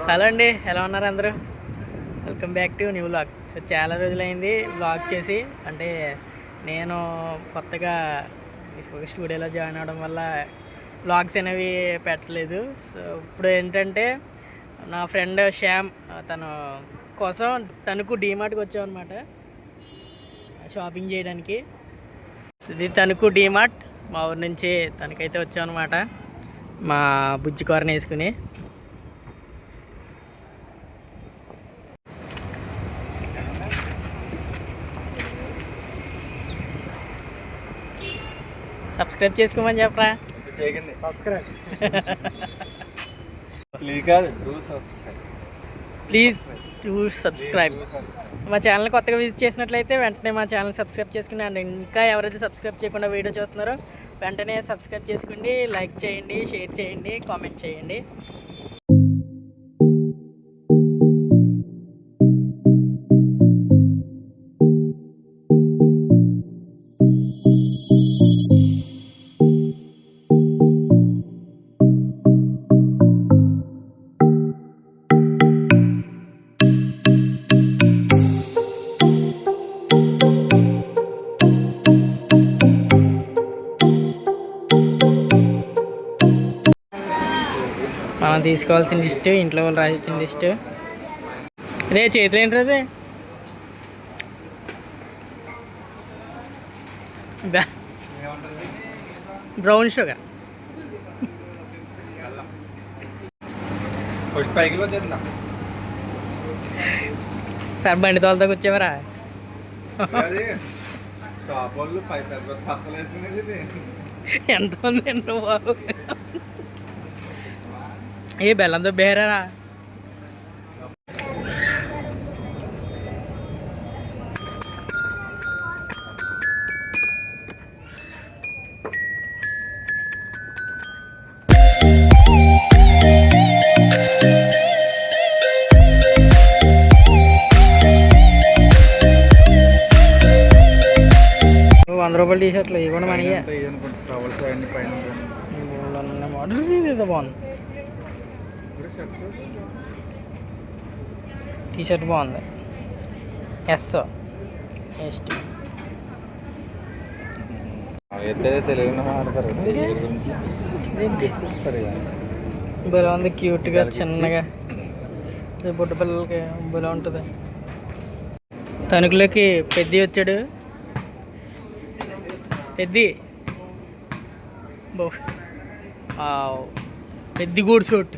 Hello అండి, ఎలా ఉన్నారు అందరూ? Welcome back to new vlog. So చాలా రోజులైంది వ్లాగ్ చేసి. అంటే నేను కొత్తగా ఒక స్టూడియోలో జాయిన్ అవ్వడం వల్ల వ్లాగ్స్ అనేవి పెట్టలేదు. సో ఇప్పుడు ఏంటంటే నా ఫ్రెండ్ శ్యామ్ తను కోసం తణుకు డీమార్ట్కి వచ్చామన్నమాట షాపింగ్ చేయడానికి. ఇది తణుకు డీమార్ట్. మా ఊరి నుంచి తనకైతే వచ్చామన్నమాట మా బుజ్జి కూరని వేసుకుని. సబ్స్క్రైబ్ చేసుకోమని చెప్పరా. Please to subscribe. మా ఛానల్ కొత్తగా విజిట్ చేసినట్లయితే వెంటనే మా ఛానల్ సబ్స్క్రైబ్ చేసుకుని, అండ్ ఇంకా ఎవరైతే సబ్స్క్రైబ్ చేయకుండా వీడియో చూస్తున్నారో వెంటనే సబ్స్క్రైబ్ చేసుకోండి, లైక్ చేయండి, షేర్ చేయండి, కామెంట్ చేయండి. మనం తీసుకోవాల్సిన లిస్టు, ఇంట్లో వాళ్ళు రాసిచ్చిన లిస్టు. రే చేతులు ఏంటి అదే బ్రౌన్ షుగర్. సార్ బండి తోలతో కూర్చోవరా? ఎంత ఉంది ఏంటో బాబు. ఏ బెల్లంతో బేరారా? ₹100 టీ షర్ట్లు ఇవి కూడా మనకి మోడల్ ఇది బాగుంది. టీ షర్ట్ బాగుంది. ఎస్ ఎస్ట్ బలా ఉంది, క్యూట్గా చిన్నగా బుట్ట పిల్లలకి బలా ఉంటుంది. తణుకులోకి పెద్ది వచ్చాడు. పెద్ది పెద్ది గూడ్ సూట్.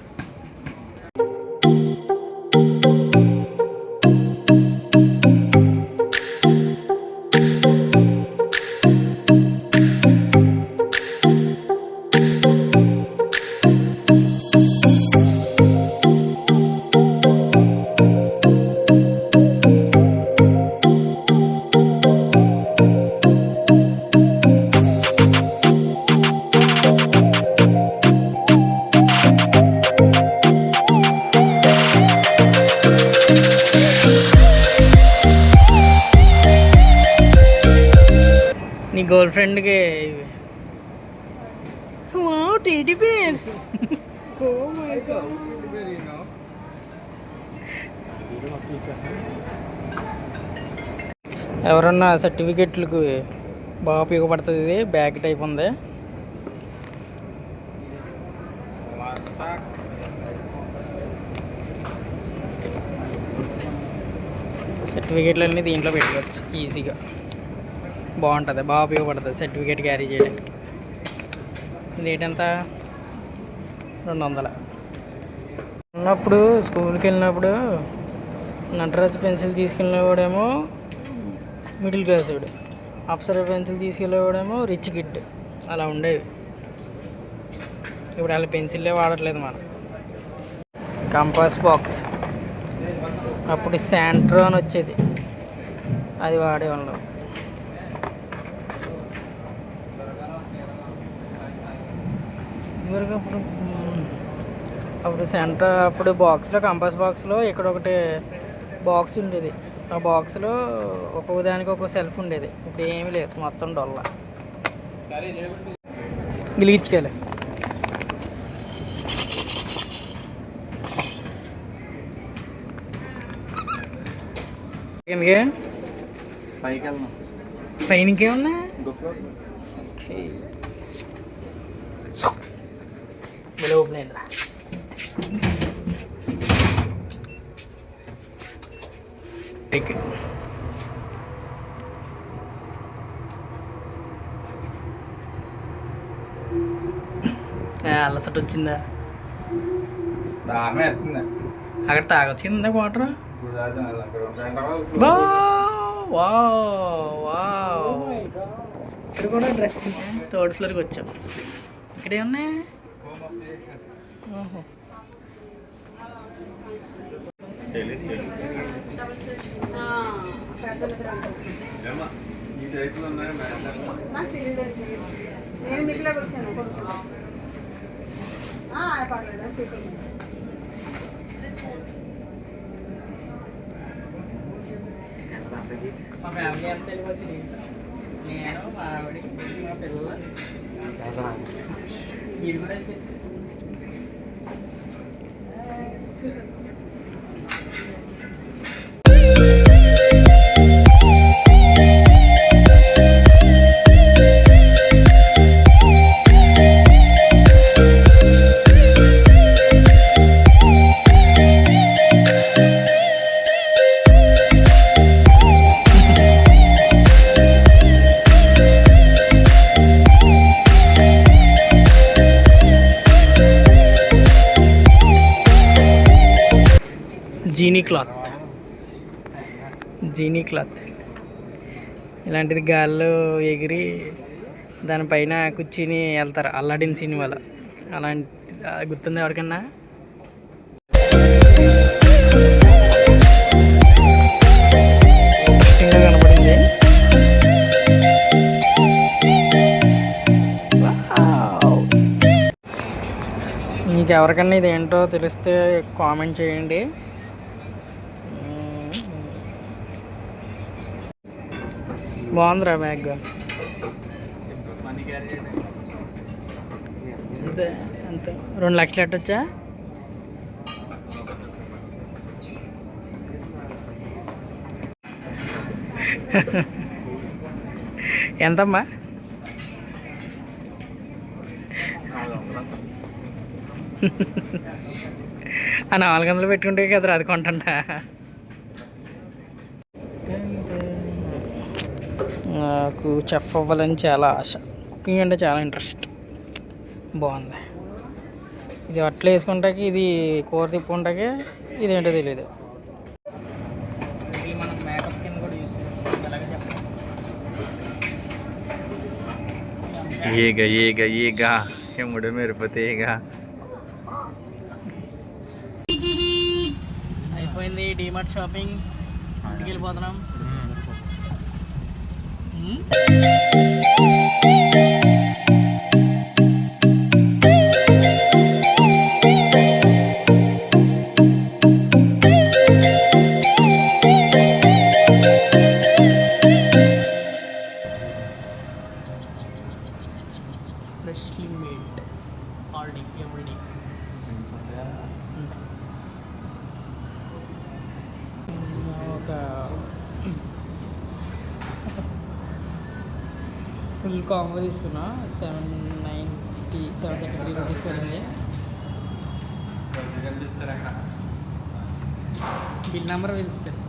నీ గర్ల్ ఫ్రెండ్కి టెడ్డీ బేర్స్. ఎవరన్నా సర్టిఫికెట్లకు బాగా ఉపయోగపడుతుంది. ఇది బ్యాగ్ టైప్ ఉంది. సర్టిఫికెట్లు అన్నీ దీంట్లో పెట్టుకోవచ్చు ఈజీగా. బాగుంటుంది, బాగా ఉపయోగపడుతుంది సర్టిఫికేట్ క్యారీ చేయడానికి. డేట్ ఎంత? 200. ఉన్నప్పుడు స్కూల్కి వెళ్ళినప్పుడు నటరాజ్ పెన్సిల్ తీసుకెళ్ళినవాడేమో మిడిల్ క్లాస్ వాడు, అప్సరా పెన్సిల్ తీసుకెళ్ళేవాడేమో రిచ్ కిడ్. అలా ఉండేవి. ఇప్పుడు అలా పెన్సిల్లే వాడట్లేదు మనం. కంపాస్ బాక్స్ అప్పుడు శాంట్రో అని వచ్చేది, అది వాడేవాళ్ళం. అప్పుడు సెంటర్ అప్పుడు బాక్స్లో, కంపాస్ బాక్స్లో ఇక్కడ ఒకటి బాక్స్ ఉండేది. ఆ బాక్స్లో ఒక్కొక్క దానికి ఒక సెల్ఫ్ ఉండేది. ఇప్పుడు ఏమీ లేదు, మొత్తం డొల్ల. గిలిగించుకోలే. ఎందుకే పైకి వెళ్దాం. పైన ఇంకేమన్నా ఓపెన్ అయిందిరా. అల్లసట వచ్చిందా? అక్కడ తాగొచ్చిందా వాటర్? ఇక్కడ కూడా డ్రెస్ థర్డ్ ఫ్లోర్కి వచ్చాం. ఇక్కడే ఉన్నాయి. ఓహో మా ఫ్యామిలీ అంతా వచ్చింది. నేను మా ఆవిడ మా పిల్లలు మీరు కూడా వచ్చి జీనీ క్లాత్ ఇలాంటిది గాల్లో ఎగిరి దానిపైన కూర్చుని వెళ్తారు అల్లాడిన్ సినిమాలో. అలాంటి గుర్తుంది ఎవరికన్నా? ఇంట్రెస్టింగ్గా కనపడింది. మీకు ఎవరికన్నా ఇది ఏంటో తెలిస్తే కామెంట్ చేయండి. బాగుందిరా బ్యాగ్. అంతే అంతే 2 లక్షలు ఎట్టొచ్చా? ఎంతమ్మా? ఆ 400 పెట్టుకుంటే కదరా అది కొంటా. నాకు చెఫ్ అవ్వాలని చాలా ఆశ. కుకింగ్ అంటే చాలా ఇంట్రెస్ట్. బాగుంది. ఇది అట్లా వేసుకుంటాకి, ఇది కూర తిప్పుకుంటాకి, ఇదేంటో తెలియదు. మనం మేకప్ కింద కూడా యూస్ చేసుకుంటాం. అలాగే చెప్పండి. ఈగ ఎముడు మెరుపుతే ఈగ. అయిపోయింది డీమార్ట్ షాపింగ్. ఇంటికి వెళ్ళిపోతున్నాం. Freshly made already everyday. ఒక ఫుల్ కాంబో తీసుకున్నా. 733 రూపీస్ పడింది. బిల్ నెంబర్ పిలుస్తారు.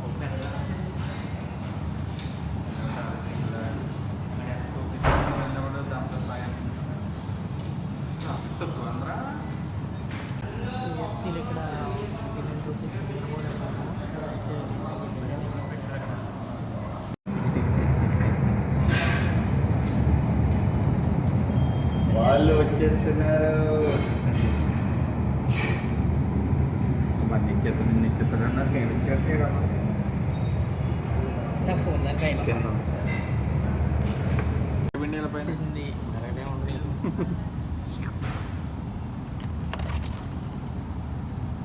ఇక్కడ వాళ్ళు వచ్చేస్తున్నారు. నిశ్చితులు అన్నారు. నేను ఇచ్చేది ఫోన్ దాని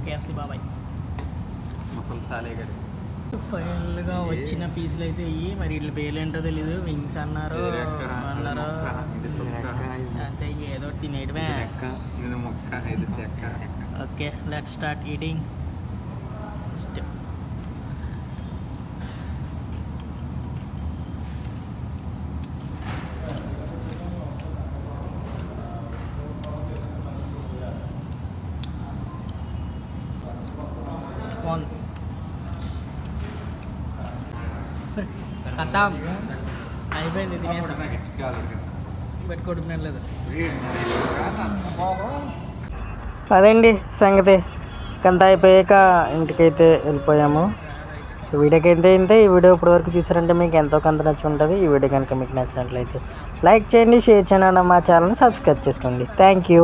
కేఎఫ్సీ బాబాయ్ ముసలి సాలే గారు. ఫైనల్గా వచ్చిన పీసులు అయితే ఇవి. మరి వీళ్ళ పేర్లు ఏంటో తెలీదు. వింగ్స్ అన్నారు అంతే. ఏదో తినేయడమే. Okay, let's start eating. ఖతాం అయిపోయింది, తినేసాం. పెట్టుకోవడం లేదు. అదండి సంగతి. కొంత అయిపోయాక ఇంటికైతే వెళ్ళిపోయాము. ఈ వీడియోకి అయితే ఈ వీడియో ఇప్పటివరకు చూసారంటే మీకు ఎంతో కొంత నచ్చి ఉంటుంది. ఈ వీడియో కనుక మీకు నచ్చినట్లయితే లైక్ చేయండి, షేర్ చేయండి, మా ఛానల్ని సబ్స్క్రైబ్ చేసుకోండి. Thank you.